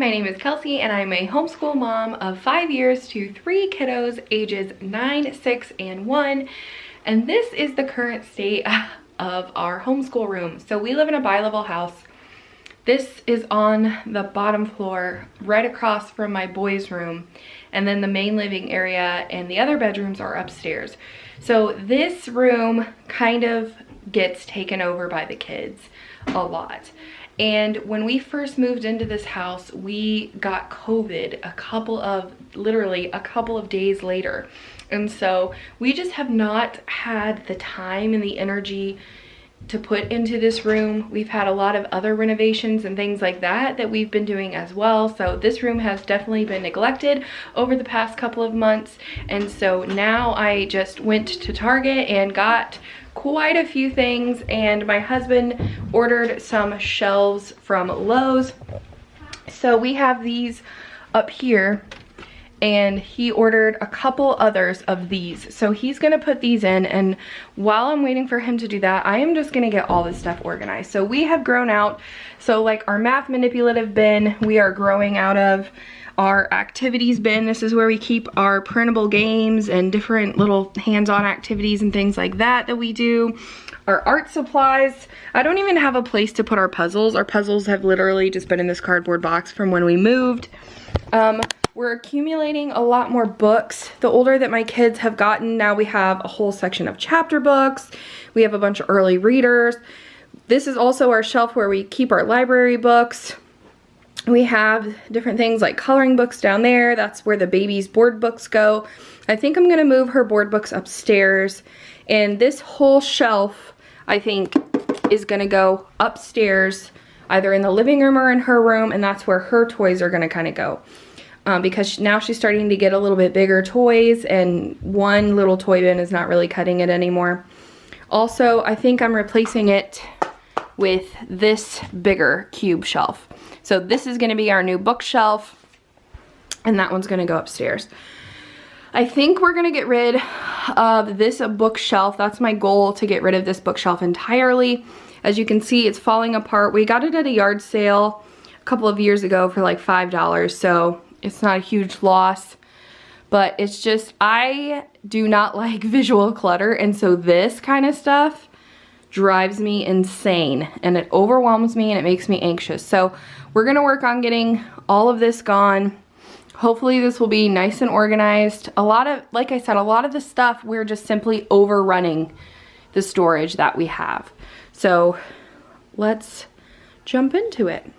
my name is Kelsey and I'm a homeschool mom of 5 years to 3 kiddos ages 9, 6, and 1. And this is the current state of our homeschool room. So we live in a bi-level house. This is on the bottom floor, right across from my boys' room. And then the main living area and the other bedrooms are upstairs. So this room kind of gets taken over by the kids a lot. And when we first moved into this house, we got COVID literally a couple of days later. And so we just have not had the time and the energy to put into this room. We've had a lot of other renovations and things like that we've been doing as well. So this room has definitely been neglected over the past couple of months. And so now I just went to Target and got quite a few things, and my husband ordered some shelves from Lowe's. So we have these up here, and he ordered a couple others of these. So he's gonna put these in, and while I'm waiting for him to do that, I am just gonna get all this stuff organized. So we have grown out, so like our math manipulative bin, we are growing out of. Our activities bin, this is where we keep our printable games and different little hands-on activities and things like that we do. Our art supplies, I don't even have a place to put our puzzles. Our puzzles have literally just been in this cardboard box from when we moved. We're accumulating a lot more books. The older that my kids have gotten, now we have a whole section of chapter books. We have a bunch of early readers. This is also our shelf where we keep our library books. We have different things like coloring books down there. That's where the baby's board books go. I think I'm gonna move her board books upstairs. And this whole shelf, I think, is gonna go upstairs, either in the living room or in her room, and that's where her toys are gonna kind of go. Because now she's starting to get a little bit bigger toys, and one little toy bin is not really cutting it anymore. Also, I think I'm replacing it with this bigger cube shelf. So this is gonna be our new bookshelf, and that one's gonna go upstairs. I think we're gonna get rid of this bookshelf. That's my goal, to get rid of this bookshelf entirely. As you can see, it's falling apart. We got it at a yard sale a couple of years ago for like $5, so it's not a huge loss. But it's just, I do not like visual clutter, and so this kind of stuff drives me insane, and it overwhelms me and it makes me anxious. So we're gonna work on getting all of this gone. Hopefully this will be nice and organized. A lot of, like I said, a lot of the stuff, we're just simply overrunning the storage that we have. So let's jump into it.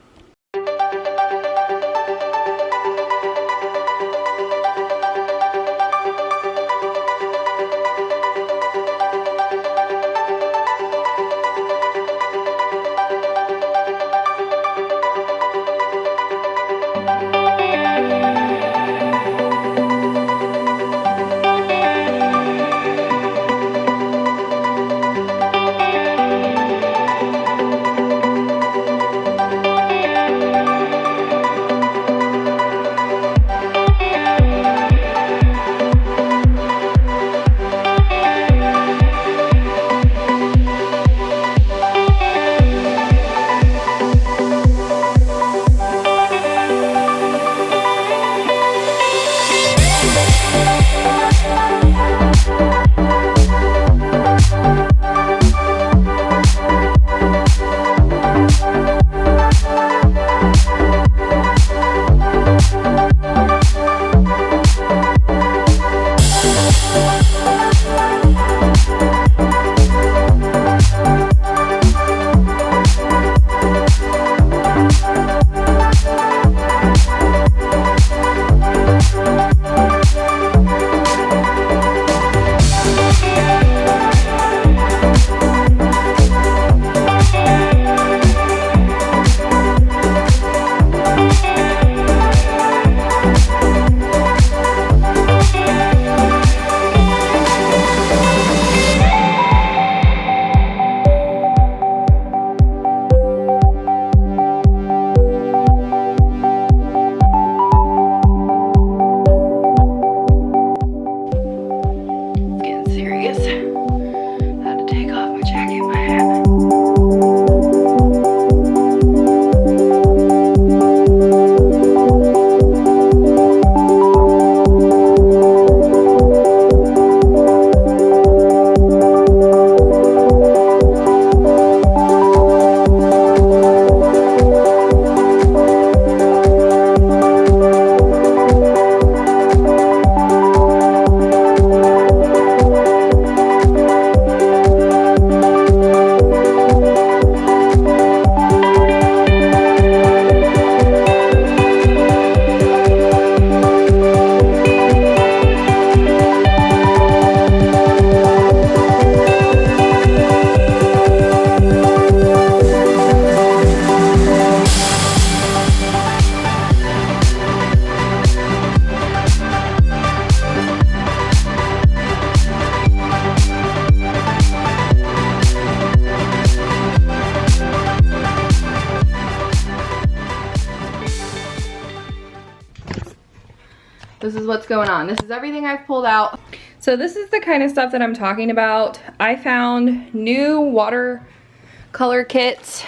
This is what's going on. This is everything I've pulled out. So this is the kind of stuff that I'm talking about. I found new watercolor kits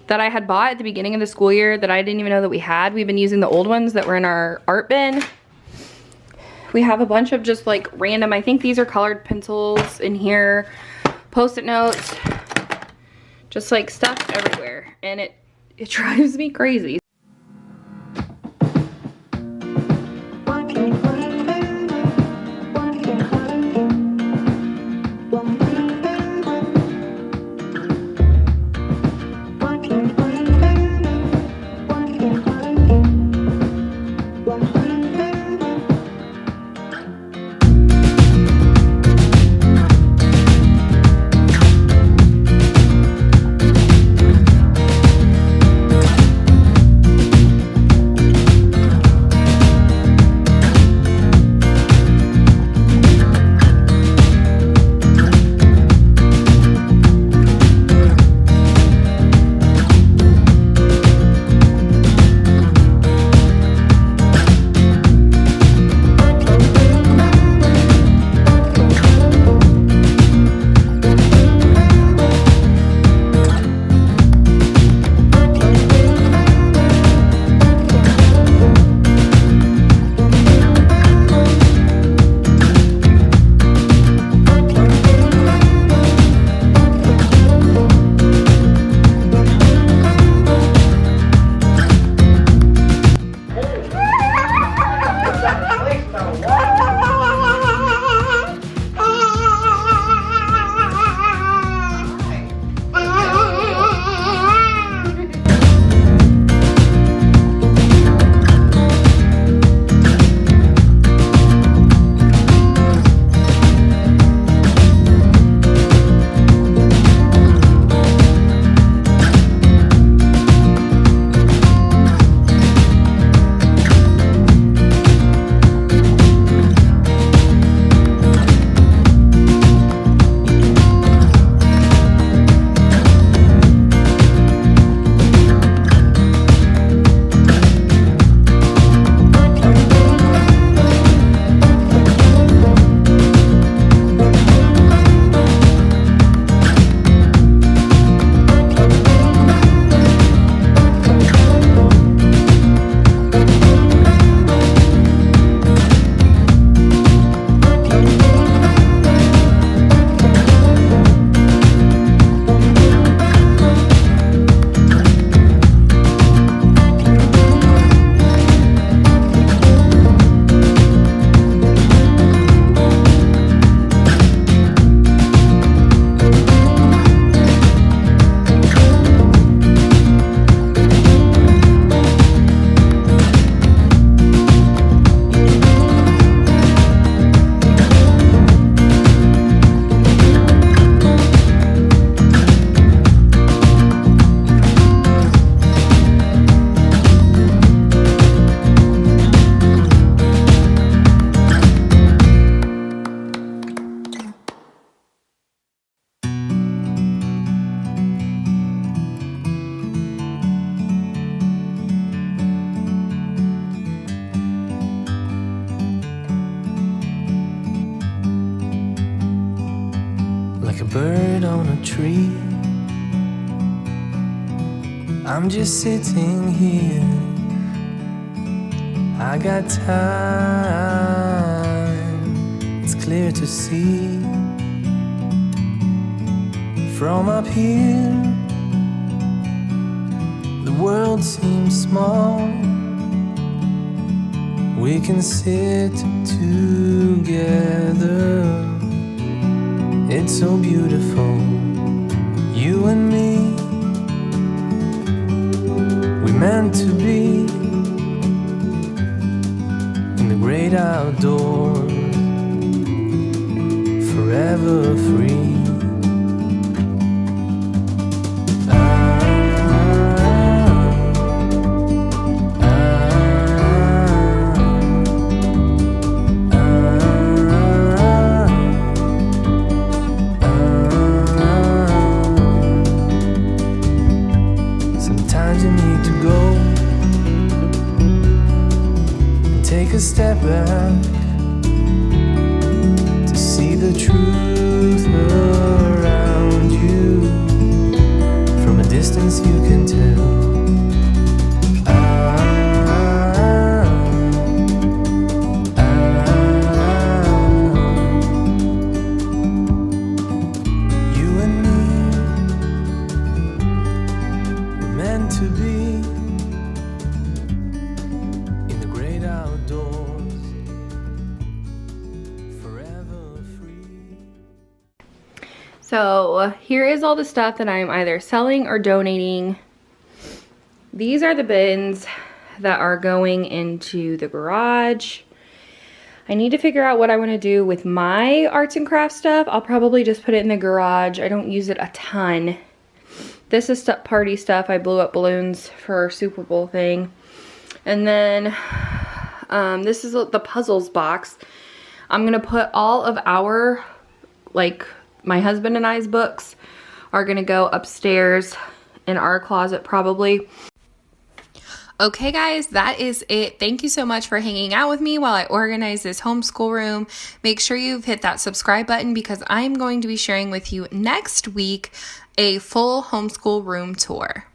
that I had bought at the beginning of the school year that I didn't even know that we had. We've been using the old ones that were in our art bin. We have a bunch of just like random, I think these are colored pencils in here, Post-it notes, just like stuff everywhere. And it drives me crazy. bird on a tree. I'm just sitting here. I got time, it's clear to see. From up here, the world seems small. We can sit together. It's so beautiful, you and me. We're meant to be in the great outdoors, forever free. take a step back to see the truth around you. From a distance you can tell. You and me were meant to be in the great outdoors, forever free. So here is all the stuff that I'm either selling or donating. These are the bins that are going into the garage. I need to figure out what I want to do with my arts and crafts stuff. I'll probably just put it in the garage. I don't use it a ton. This is party stuff. I blew up balloons for our Super Bowl thing. And then this is the puzzles box. I'm gonna put all of our, like my husband and I's books are gonna go upstairs in our closet probably. Okay guys, that is it. Thank you so much for hanging out with me while I organize this homeschool room. Make sure you've hit that subscribe button because I'm going to be sharing with you next week a full homeschool room tour.